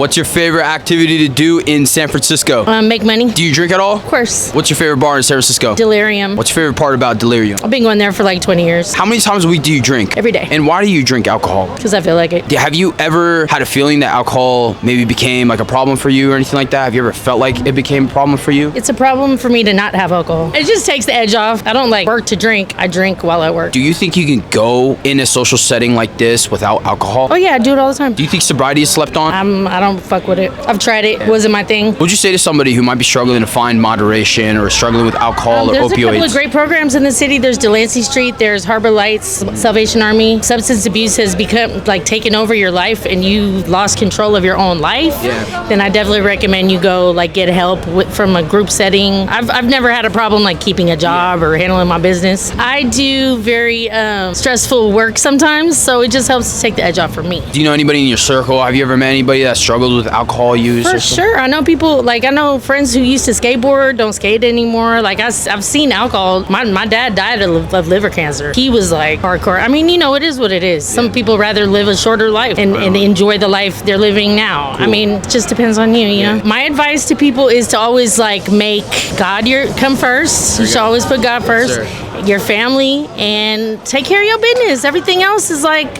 What's your favorite activity to do in San Francisco? Make money. Do you drink at all? Of course. What's your favorite bar in San Francisco? Delirium. What's your favorite part about Delirium? I've been going there for like 20 years. How many times a week do you drink? Every day. And why do you drink alcohol? Because I feel like it. Have you ever had a feeling that alcohol maybe became like a problem for you or anything like that? Have you ever felt like it became a problem for you? It's a problem for me to not have alcohol. It just takes the edge off. I don't like work to drink. I drink while I work. Do you think you can go in a social setting like this without alcohol? Oh yeah, I do it all the time. Do you think sobriety is slept on? I don't fuck with it. I've tried it. It wasn't my thing. What would you say to somebody who might be struggling to find moderation or struggling with alcohol or There's opioids? a couple of great programs in the city. There's Delancey Street. There's Harbor Lights, Salvation Army. Substance abuse has become like taken over your life and you lost control of your own life. Yeah. Then I definitely recommend you go like get help from a group setting. I've never had a problem like keeping a job or handling my business. I do very stressful work sometimes, so it just helps to take the edge off for me. Do you know anybody in your circle? Have you ever met anybody that struggled with alcohol use? For sure. I know people, like I know friends who used to skateboard, don't skate anymore. Like I've seen alcohol. My dad died of liver cancer. He was like hardcore. I mean, you know, it is what it is. Some people rather live a shorter life and enjoy the life they're living now. Cool. I mean, it just depends on you, you know? My advice to people is to always like make God come first. You should always put God first. Sure. Your family, and take care of your business. Everything else is like,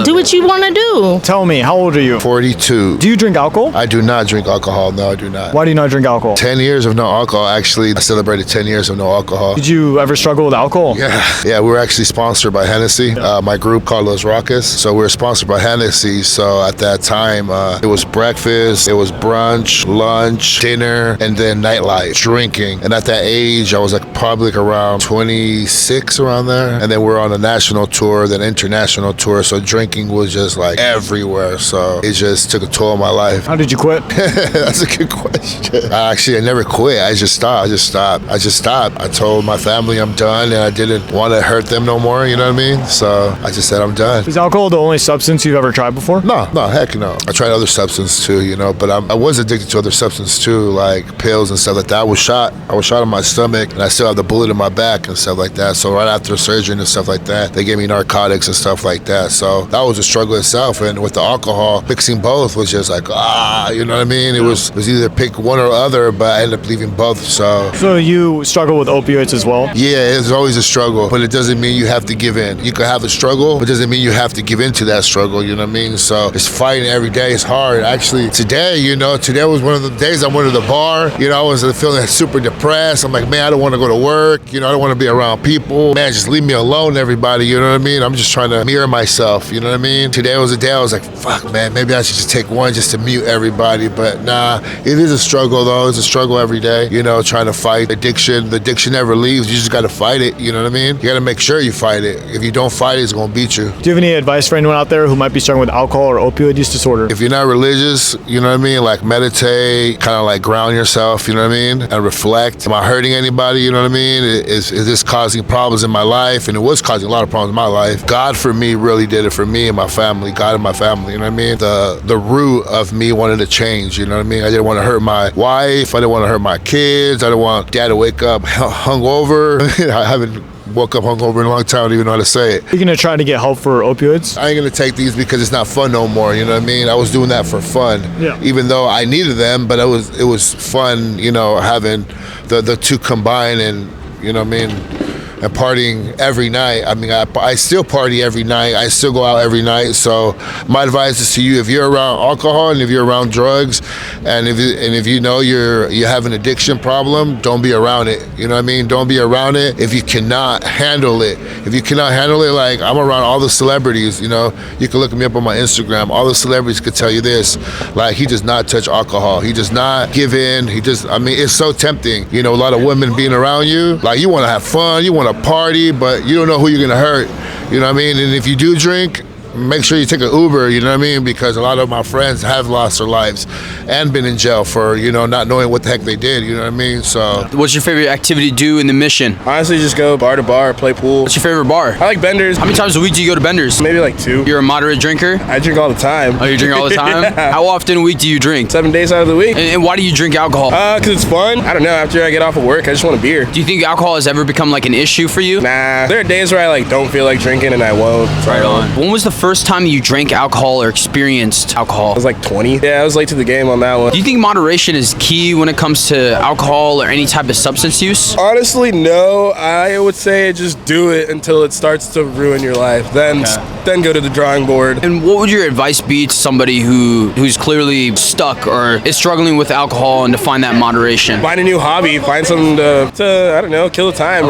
do what you want to do. Tell me, how old are you? 42. Do you drink alcohol? I do not drink alcohol. No, I do not. Why do you not drink alcohol? 10 years of no alcohol. Actually, I celebrated 10 years of no alcohol. Did you ever struggle with alcohol? Yeah, we were actually sponsored by Hennessy. My group called Los Rocas. So we were sponsored by Hennessy. So at that time, it was breakfast, it was brunch, lunch, dinner, and then nightlife, drinking. And at that age, I was like probably like around 26 around there. And then we're on a national tour, then international tour. So drinking was just like everywhere. So it just took a toll on my life. How did you quit? That's a good question. I never quit. I just stopped. I told my family I'm done and I didn't want to hurt them no more. You know what I mean? So I just said I'm done. Is alcohol the only substance you've ever tried before? No, heck no. I tried other substances too, you know, but I was addicted to other substances too, like pills and stuff like that. I was shot in my stomach and I still have the bullet in my back and stuff like that. So right after surgery and stuff like that, they gave me narcotics and stuff like that. So that was a struggle itself. And with the alcohol, mixing both was just like, you know what I mean? It was either pick one or other, but I ended up leaving both. So you struggle with opioids as well? Yeah, it's always a struggle, but it doesn't mean you have to give in. You could have a struggle, but it doesn't mean you have to give in to that struggle, you know what I mean? So it's fighting every day. It's hard. Actually, today was one of the days I went to the bar. You know, I was feeling super depressed. I'm like, man, I don't want to go to work. You know, I don't want to be around people. Man, just leave me alone, everybody. You know what I mean? I'm just trying to mirror myself. You know what I mean? Today was a day I was like, fuck, man, maybe I should just take one just to mute everybody. But nah, it is a struggle, though. It's a struggle every day, you know, trying to fight addiction. The addiction never leaves. You just got to fight it. You know what I mean? You got to make sure you fight it. If you don't fight it, it's going to beat you. Do you have any advice for anyone out there who might be struggling with alcohol or opioid use disorder? If you're not religious, you know what I mean? Like meditate, kind of like ground yourself, you know what I mean? And reflect. Am I hurting anybody? You know what I mean? Is this causing problems in my life? And it was causing a lot of problems in my life. God for me really did it for me and my family. God and my family, you know what I mean? The root of me wanted to change, you know what I mean? I didn't want to hurt my wife. I didn't want to hurt my kids. I didn't want dad to wake up hungover. I haven't woke up hungover in a long time. I don't even know how to say it. You're going to try to get help for opioids? I ain't going to take these because it's not fun no more, you know what I mean? I was doing that for fun. Yeah. Even though I needed them, but it was fun, you know, having the two combined and, you know what I mean? And partying every night. I mean, I still party every night. I still go out every night. So my advice is to you: if you're around alcohol and if you're around drugs, and if you know you have an addiction problem, don't be around it. You know what I mean? Don't be around it if you cannot handle it. If you cannot handle it, like I'm around all the celebrities. You know, you can look me up on my Instagram. All the celebrities could tell you this: like, he does not touch alcohol. He does not give in. I mean, it's so tempting. You know, a lot of women being around you, like you want to have fun, you want to party, but you don't know who you're gonna hurt. You know what I mean? And if you do drink, make sure you take an Uber, you know what I mean? Because a lot of my friends have lost their lives and been in jail for, you know, not knowing what the heck they did, you know what I mean? So. What's your favorite activity to do in the Mission? Honestly, just go bar to bar, play pool. What's your favorite bar? I like Bender's. How many times a week do you go to Bender's? Maybe like 2. You're a moderate drinker? I drink all the time. Oh, you drink all the time? Yeah. How often a week do you drink? 7 days out of the week. And why do you drink alcohol? Cause it's fun. I don't know, after I get off of work, I just want a beer. Do you think alcohol has ever become like an issue for you? Nah, there are days where I like don't feel like drinking and I won't. Right on. When was the first time you drank alcohol or experienced alcohol? I was like 20. Yeah, I was late to the game on that one. Do you think moderation is key when it comes to alcohol or any type of substance use? Honestly, no. I would say just do it until it starts to ruin your life. Then go to the drawing board. And what would your advice be to somebody who's clearly stuck or is struggling with alcohol and to find that moderation? Find a new hobby. Find something to I don't know, kill the time.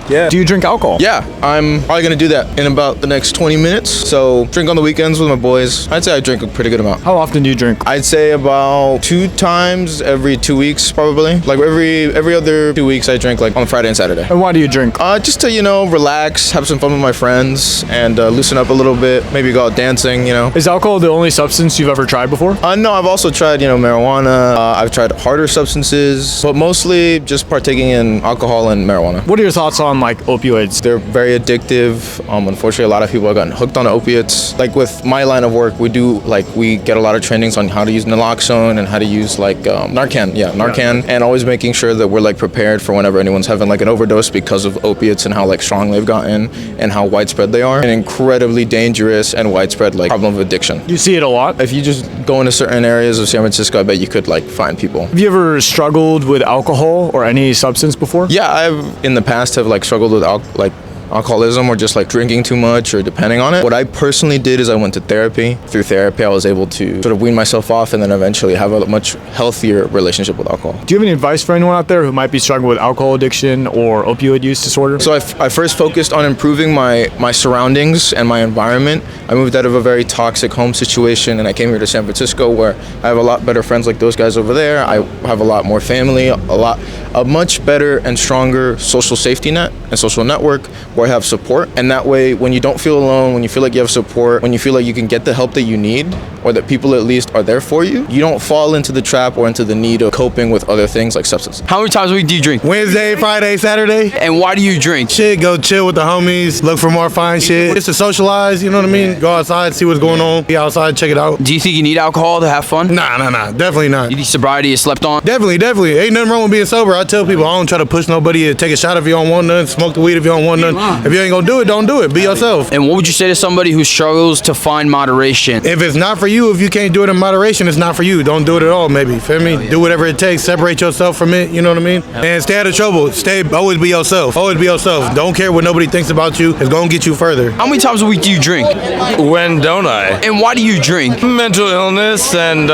Yeah. Do you drink alcohol? Yeah, I'm probably gonna do that in about the next 20 minutes. So drink on the weekends with my boys. I'd say I drink a pretty good amount. How often do you drink? I'd say about 2 times every 2 weeks, probably. Like every other 2 weeks, I drink like on Friday and Saturday. And why do you drink? Just to relax, have some fun with my friends, and loosen up a little bit. Maybe go out dancing. Is alcohol the only substance you've ever tried before? No, I've also tried marijuana. I've tried harder substances, but mostly just partaking in alcohol and marijuana. What are your thoughts on like opioids? They're very addictive. Unfortunately, a lot of people have gotten hooked on opiates. Like with my line of work, we get a lot of trainings on how to use naloxone and how to use Narcan. Yeah, Narcan, and always making sure that we're prepared for whenever anyone's having an overdose because of opiates and how strong they've gotten and how widespread they are. An incredibly dangerous and widespread problem of addiction. You see it a lot? If you just go into certain areas of San Francisco, I bet you could find people. Have you ever struggled with alcohol or any substance before? Yeah, I've in the past have struggled with alcoholism or just drinking too much or depending on it. What I personally did is I went to therapy. Through therapy, I was able to sort of wean myself off and then eventually have a much healthier relationship with alcohol. Do you have any advice for anyone out there who might be struggling with alcohol addiction or opioid use disorder? So I first focused on improving my surroundings and my environment. I moved out of a very toxic home situation and I came here to San Francisco where I have a lot better friends like those guys over there. I have a lot more family, a much better and stronger social safety net and social network where I have support. And that way, when you don't feel alone, when you feel like you have support, when you feel like you can get the help that you need, or that people at least are there for you, you don't fall into the trap or into the need of coping with other things like substances. How many times a week do you drink? Wednesday, Friday, Saturday. And why do you drink? Shit, go chill with the homies, look for more fine shit. Just to socialize, you know what I mean? Go outside, see what's going on. Be outside, check it out. Do you think you need alcohol to have fun? Nah. Definitely not. You think sobriety is slept on? Definitely. Ain't nothing wrong with being sober. I tell people I don't try to push nobody to take a shot if you don't want none, smoke the weed if you don't want none. If you ain't gonna do it, don't do it. Be yourself. And what would you say to somebody who struggles to find moderation? If it's not for you, if you can't do it in moderation, it's not for you. Don't do it at all, maybe. Feel me? Do whatever it takes. Separate yourself from it, you know what I mean? And stay out of trouble. Always be yourself. Always be yourself. Don't care what nobody thinks about you. It's gonna get you further. How many times a week do you drink? When don't I? And why do you drink? Mental illness and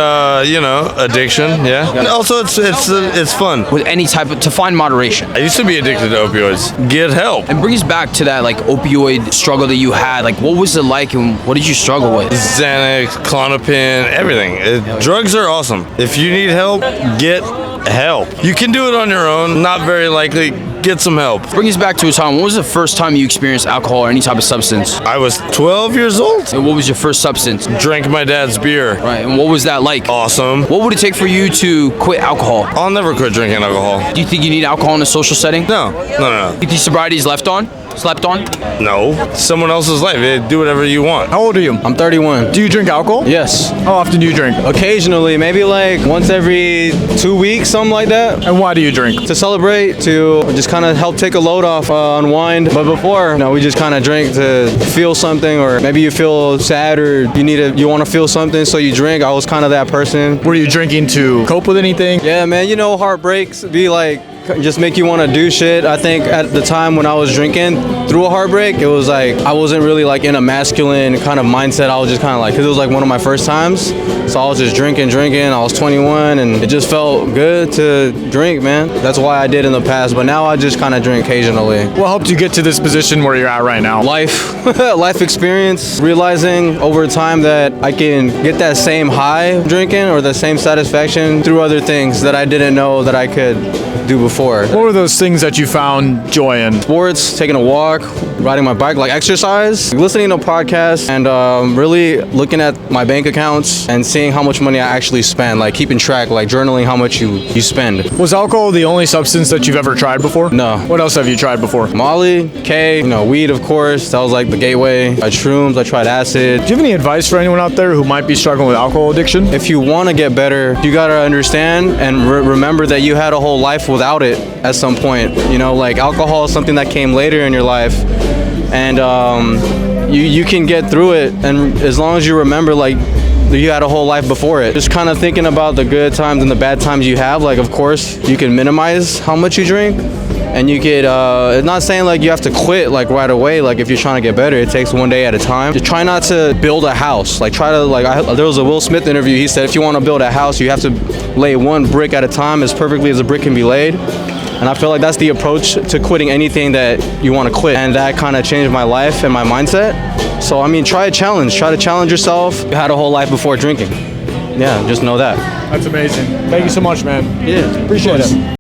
addiction. Yeah. And also, it's fun. With any type of, to find moderation. I used to be addicted to opioids. Get help. And bring us back to that opioid struggle that you had. What was it like and what did you struggle with? Xanax, Klonopin, everything. Drugs are awesome. If you need help, get help. You can do it on your own. Not very likely. Get some help. Bring us back to a time. When was the first time you experienced alcohol or any type of substance? I was 12 years old. And what was your first substance? Drank my dad's beer. Right. And what was that like? Awesome. What would it take for you to quit alcohol? I'll never quit drinking alcohol. Do you think you need alcohol in a social setting? No. Do you think sobriety is slept on? No. Someone else's life. Do whatever you want. How old are you? I'm 31. Do you drink alcohol? Yes. How often do you drink? Occasionally, maybe once every 2 weeks, something like that. And why do you drink? To celebrate, to just kind of help take a load off, unwind. But before, we just kind of drink to feel something, or maybe you feel sad or you want to feel something, so you drink. I was kind of that person. Were you drinking to cope with anything? Yeah, man. Heartbreaks be just make you want to do shit. I think at the time when I was drinking through a heartbreak, it was I wasn't really in a masculine kind of mindset. I was just kind of because it was one of my first times. So I was just drinking. I was 21 and it just felt good to drink, man. That's why I did in the past. But now I just kind of drink occasionally. What helped you get to this position where you're at right now? Life experience, realizing over time that I can get that same high drinking or the same satisfaction through other things that I didn't know that I could do before. What were those things that you found joy in? Sports, taking a walk, riding my bike, exercise, listening to podcasts, and really looking at my bank accounts and seeing how much money I actually spend, keeping track, journaling how much you spend. Was alcohol the only substance that you've ever tried before? No. What else have you tried before? Molly, K, weed, of course. That was the gateway. I tried shrooms, I tried acid. Do you have any advice for anyone out there who might be struggling with alcohol addiction? If you want to get better, you got to understand and remember that you had a whole life without it at some point. Alcohol is something that came later in your life, and you can get through it, and as long as you remember, like, you had a whole life before it. Just kind of thinking about the good times and the bad times you have. Like, of course, you can minimize how much you drink, and you could, it's not saying like you have to quit like right away. Like, if you're trying to get better, it takes one day at a time. Just try not to build a house. Like, try to, like, there was a Will Smith interview. He said, if you want to build a house, you have to lay one brick at a time as perfectly as a brick can be laid. And I feel like that's the approach to quitting anything that you want to quit. And that kind of changed my life and my mindset. So, I mean, try a challenge. Try to challenge yourself. You had a whole life before drinking. Yeah, just know that. That's amazing. Thank you so much, man. Yeah, Appreciate it.